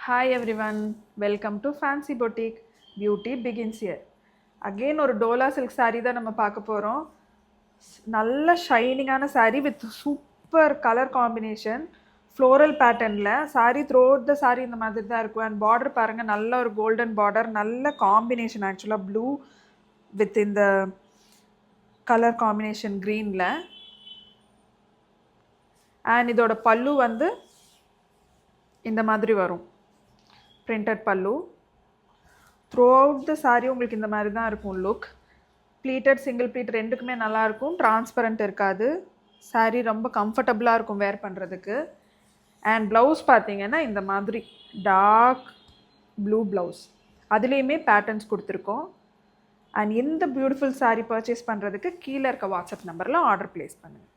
Hi everyone, welcome to Fancy Boutique. Beauty begins here. Again ஒரு Dola silk saree தான் நம்ம பார்க்க போகிறோம். நல்ல ஷைனிங்கான saree with super colour combination floral பேட்டர்னில் saree through out the saree இந்த மாதிரி தான் இருக்கும். அண்ட் பார்டர் பாருங்கள், நல்ல ஒரு கோல்டன் பார்டர், நல்ல காம்பினேஷன் ஆக்சுவலாக ப்ளூ வித் இந்த கலர் காம்பினேஷன் க்ரீனில். அண்ட் இதோட பல்லு வந்து இந்த மாதிரி வரும், பிரிண்டட் பல்லு. த்ரூ அவுட் த saree உங்களுக்கு இந்த மாதிரி தான் இருக்கும் லுக். ப்ளீட்டட் சிங்கிள் ப்ளீட் ரெண்டுக்குமே நல்லாயிருக்கும், டிரான்ஸ்பரண்ட் இருக்காது. saree ரொம்ப கம்ஃபர்டபுளாக இருக்கும் வேர் பண்ணுறதுக்கு. அண்ட் ப்ளவுஸ் பார்த்தீங்கன்னா இந்த மாதிரி டார்க் ப்ளூ ப்ளவுஸ், அதுலேயுமே பேட்டர்ன்ஸ் கொடுத்துருக்கோம். அண்ட் இந்த பியூட்டிஃபுல் saree பர்ச்சேஸ் பண்ணுறதுக்கு கீழே இருக்க வாட்ஸ்அப் நம்பரில் ஆர்டர் ப்ளேஸ் பண்ணுங்கள்.